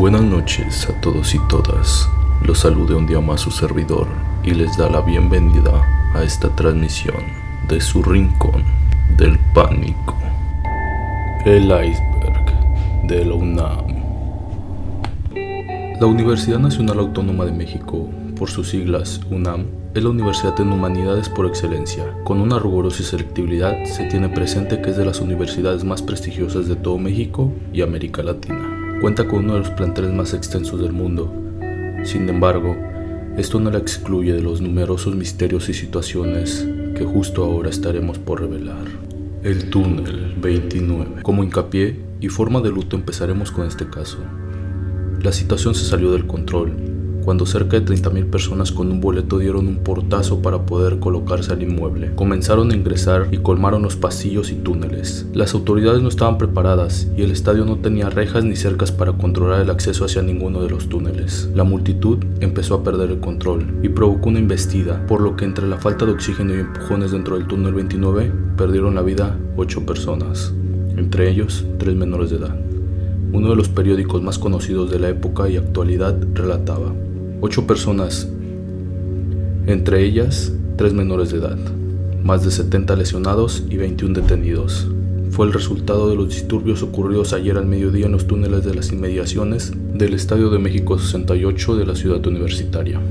Buenas noches a todos y todas. Los saluda un día más su servidor y les da la bienvenida a esta transmisión de su rincón del pánico. El iceberg de la UNAM. La Universidad Nacional Autónoma de México, por sus siglas UNAM, es la universidad en humanidades por excelencia. Con una rigurosa selectividad se tiene presente que es de las universidades más prestigiosas de todo México y América Latina. Cuenta con uno de los planteles más extensos del mundo. Sin embargo, esto no la excluye de los numerosos misterios y situaciones que justo ahora estaremos por revelar. El túnel 29. Como hincapié y forma de luto empezaremos con este caso. La situación se salió del control cuando cerca de 30,000 personas con un boleto dieron un portazo para poder colocarse al inmueble. Comenzaron a ingresar y colmaron los pasillos y túneles. Las autoridades no estaban preparadas y el estadio no tenía rejas ni cercas para controlar el acceso hacia ninguno de los túneles. La multitud empezó a perder el control y provocó una embestida, por lo que entre la falta de oxígeno y empujones dentro del túnel 29 perdieron la vida 8 personas, entre ellos 3 menores de edad. Uno de los periódicos más conocidos de la época y actualidad relataba: 8 personas, entre ellas 3 menores de edad, más de 70 lesionados y 21 detenidos. Fue el resultado de los disturbios ocurridos ayer al mediodía en los túneles de las inmediaciones del Estadio de México 68 de la ciudad universitaria.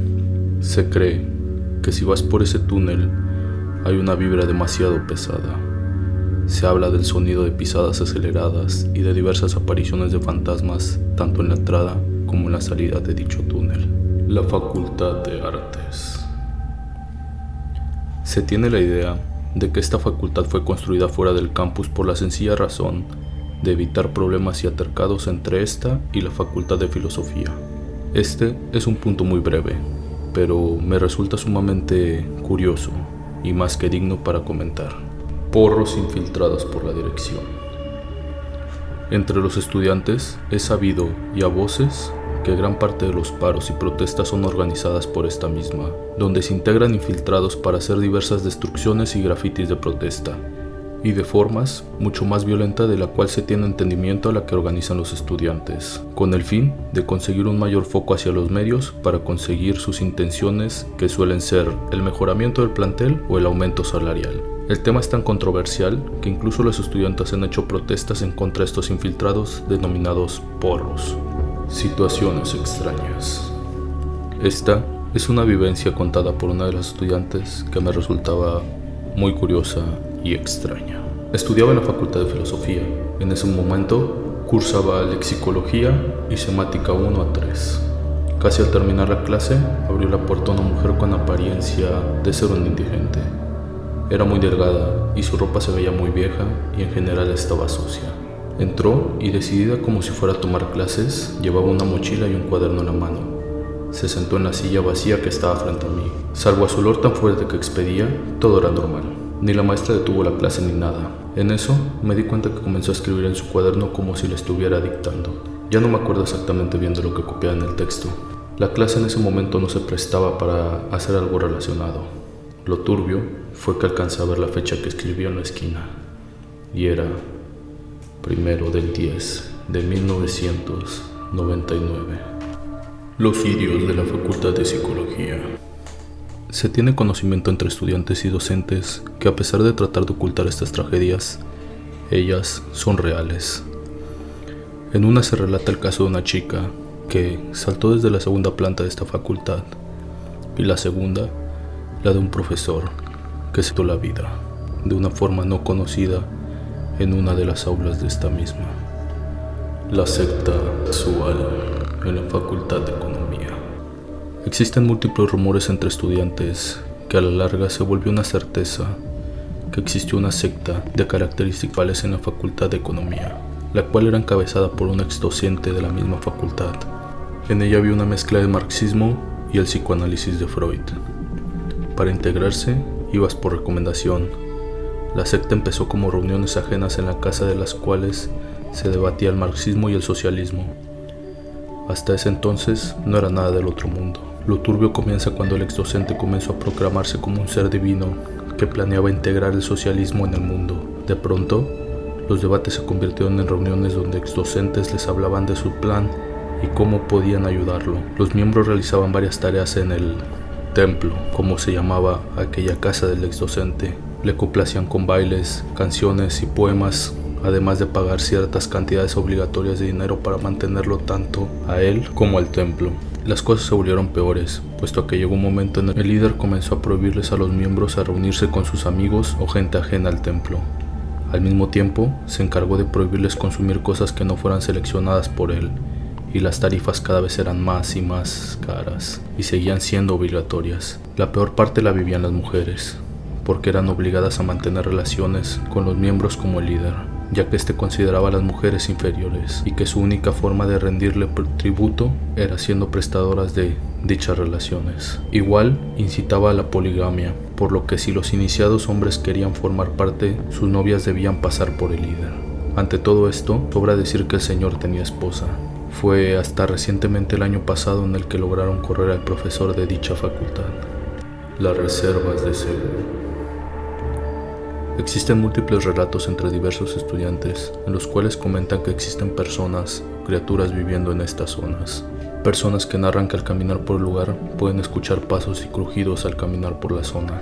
Se cree que si vas por ese túnel hay una vibra demasiado pesada. Se habla del sonido de pisadas aceleradas y de diversas apariciones de fantasmas, tanto en la entrada como en la salida de dicho túnel. La Facultad de Artes. Se tiene la idea de que esta facultad fue construida fuera del campus por la sencilla razón de evitar problemas y altercados entre esta y la Facultad de Filosofía. Este es un punto muy breve, pero me resulta sumamente curioso y más que digno para comentar. Porros infiltrados por la dirección. Entre los estudiantes es sabido y a voces que gran parte de los paros y protestas son organizadas por esta misma, donde se integran infiltrados para hacer diversas destrucciones y grafitis de protesta, y de formas mucho más violentas de la cual se tiene entendimiento a la que organizan los estudiantes, con el fin de conseguir un mayor foco hacia los medios para conseguir sus intenciones, que suelen ser el mejoramiento del plantel o el aumento salarial. El tema es tan controversial que incluso los estudiantes han hecho protestas en contra de estos infiltrados denominados porros. Situaciones extrañas. Esta es una vivencia contada por una de las estudiantes que me resultaba muy curiosa y extraña. Estudiaba en la Facultad de Filosofía. En ese momento cursaba lexicología y semática 1 a 3. Casi al terminar la clase, abrió la puerta una mujer con apariencia de ser un indigente. Era muy delgada y su ropa se veía muy vieja y en general estaba sucia. Entró y, decidida como si fuera a tomar clases, llevaba una mochila y un cuaderno en la mano. Se sentó en la silla vacía que estaba frente a mí. Salvo a su olor tan fuerte que expedía, todo era normal. Ni la maestra detuvo la clase ni nada. En eso me di cuenta que comenzó a escribir en su cuaderno como si le estuviera dictando. Ya no me acuerdo exactamente bien de lo que copiaba en el texto. La clase en ese momento no se prestaba para hacer algo relacionado. Lo turbio fue que alcancé a ver la fecha que escribió en la esquina. Y era 1/10 de 1999. Los sirios de la Facultad de Psicología. Se tiene conocimiento entre estudiantes y docentes que, a pesar de tratar de ocultar estas tragedias, ellas son reales. En una se relata el caso de una chica que saltó desde la segunda planta de esta facultad, y la segunda, la de un profesor que se quitó la vida de una forma no conocida en una de las aulas de esta misma. La secta sexual en la Facultad de Economía. Existen múltiples rumores entre estudiantes que a la larga se volvió una certeza que existió una secta de características en la Facultad de Economía, la cual era encabezada por un ex docente de la misma facultad. En ella había una mezcla de marxismo y el psicoanálisis de Freud. Para integrarse, ibas por recomendación. La secta empezó como reuniones ajenas en la casa de las cuales se debatía el marxismo y el socialismo. Hasta ese entonces no era nada del otro mundo. Lo turbio comienza cuando el exdocente comenzó a proclamarse como un ser divino que planeaba integrar el socialismo en el mundo. De pronto, los debates se convirtieron en reuniones donde exdocentes les hablaban de su plan y cómo podían ayudarlo. Los miembros realizaban varias tareas en el templo, como se llamaba aquella casa del ex docente. Le complacían con bailes, canciones y poemas, además de pagar ciertas cantidades obligatorias de dinero para mantenerlo tanto a él como al templo. Las cosas se volvieron peores, puesto que llegó un momento en el que el líder comenzó a prohibirles a los miembros a reunirse con sus amigos o gente ajena al templo. Al mismo tiempo, se encargó de prohibirles consumir cosas que no fueran seleccionadas por él, y las tarifas cada vez eran más y más caras, y seguían siendo obligatorias. La peor parte la vivían las mujeres, porque eran obligadas a mantener relaciones con los miembros como el líder, ya que éste consideraba a las mujeres inferiores y que su única forma de rendirle tributo era siendo prestadoras de dichas relaciones. Igual incitaba a la poligamia, por lo que si los iniciados hombres querían formar parte, sus novias debían pasar por el líder. Ante todo esto, sobra decir que el señor tenía esposa. Fue hasta recientemente el año pasado en el que lograron correr al profesor de dicha facultad. Las reservas de seguro. Existen múltiples relatos entre diversos estudiantes en los cuales comentan que existen personas, criaturas viviendo en estas zonas. Personas que narran que al caminar por el lugar pueden escuchar pasos y crujidos al caminar por la zona.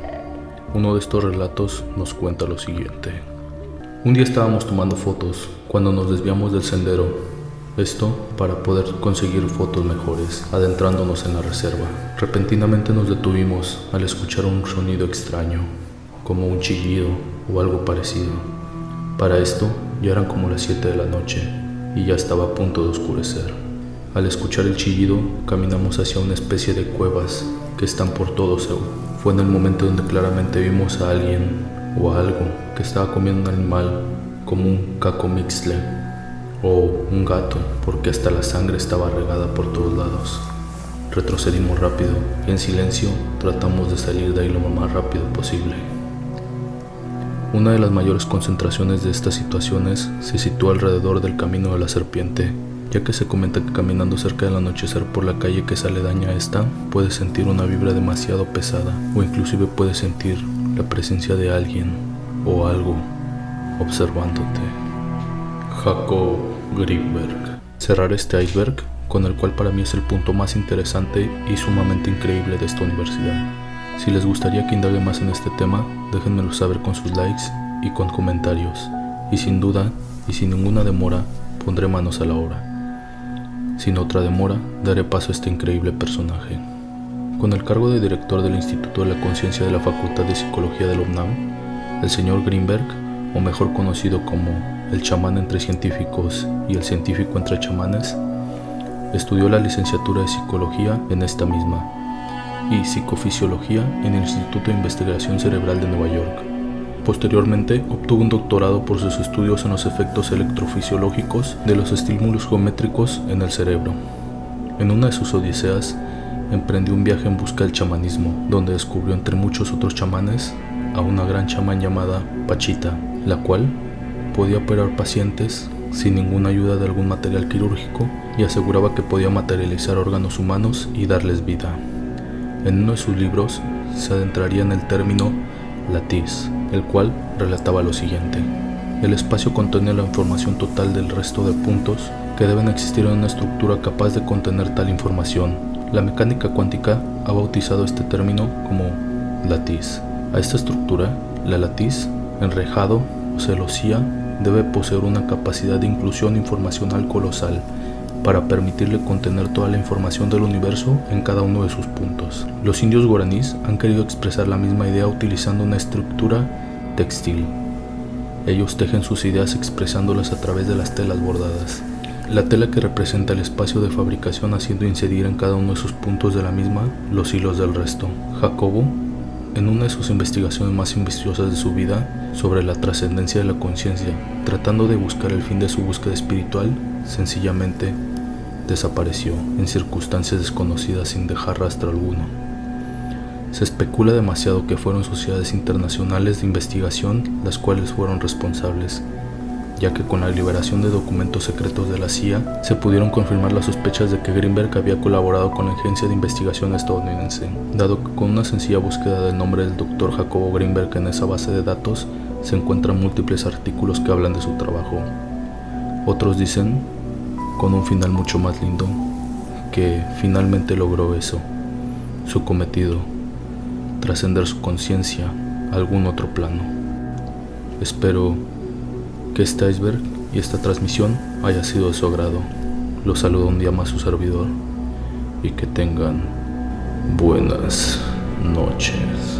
Uno de estos relatos nos cuenta lo siguiente. Un día estábamos tomando fotos cuando nos desviamos del sendero. Esto para poder conseguir fotos mejores, adentrándonos en la reserva. Repentinamente nos detuvimos al escuchar un sonido extraño, como un chillido o algo parecido. Para esto ya eran como las 7 de la noche y ya estaba a punto de oscurecer. Al escuchar el chillido, caminamos hacia una especie de cuevas que están por todo Seúl. Fue en el momento donde claramente vimos a alguien o a algo que estaba comiendo un animal como un cacomixtle o un gato, porque hasta la sangre estaba regada por todos lados. Retrocedimos rápido y en silencio tratamos de salir de ahí lo más rápido posible. Una de las mayores concentraciones de estas situaciones se sitúa alrededor del camino de la serpiente, ya que se comenta que caminando cerca del anochecer por la calle que se aledaña a esta, puedes sentir una vibra demasiado pesada, o inclusive puedes sentir la presencia de alguien o algo observándote. Jacob Grinberg. Cerrar este iceberg, con el cual para mí es el punto más interesante y sumamente increíble de esta universidad. Si les gustaría que indague más en este tema, déjenmelo saber con sus likes y con comentarios, y sin duda y sin ninguna demora pondré manos a la obra. Sin otra demora, daré paso a este increíble personaje. Con el cargo de director del Instituto de la Conciencia de la Facultad de Psicología de la UNAM, el señor Grinberg, o mejor conocido como el chamán entre científicos y el científico entre chamanes, estudió la licenciatura de Psicología en esta misma y Psicofisiología en el Instituto de Investigación Cerebral de Nueva York. Posteriormente, obtuvo un doctorado por sus estudios en los efectos electrofisiológicos de los estímulos geométricos en el cerebro. En una de sus odiseas, emprendió un viaje en busca del chamanismo, donde descubrió entre muchos otros chamanes a una gran chamán llamada Pachita, la cual podía operar pacientes sin ninguna ayuda de algún material quirúrgico y aseguraba que podía materializar órganos humanos y darles vida. En uno de sus libros se adentraría en el término latiz, el cual relataba lo siguiente. El espacio contiene la información total del resto de puntos que deben existir en una estructura capaz de contener tal información. La mecánica cuántica ha bautizado este término como latiz. A esta estructura, la latiz, enrejado o celosía, debe poseer una capacidad de inclusión informacional colosal para permitirle contener toda la información del universo en cada uno de sus puntos. Los indios guaraníes han querido expresar la misma idea utilizando una estructura textil. Ellos tejen sus ideas expresándolas a través de las telas bordadas. La tela que representa el espacio de fabricación haciendo incidir en cada uno de sus puntos de la misma los hilos del resto. Jacobo, en una de sus investigaciones más ambiciosas de su vida sobre la trascendencia de la conciencia, tratando de buscar el fin de su búsqueda espiritual, sencillamente desapareció en circunstancias desconocidas sin dejar rastro alguno. Se especula demasiado que fueron sociedades internacionales de investigación las cuales fueron responsables, ya que con la liberación de documentos secretos de la CIA se pudieron confirmar las sospechas de que Grinberg había colaborado con la agencia de investigación estadounidense, dado que con una sencilla búsqueda del nombre del Dr. Jacobo Grinberg en esa base de datos se encuentran múltiples artículos que hablan de su trabajo. Otros dicen, con un final mucho más lindo, que finalmente logró eso, su cometido, trascender su conciencia a algún otro plano. Espero que este iceberg y esta transmisión haya sido de su agrado. Los saluda un día más su servidor y que tengan buenas noches.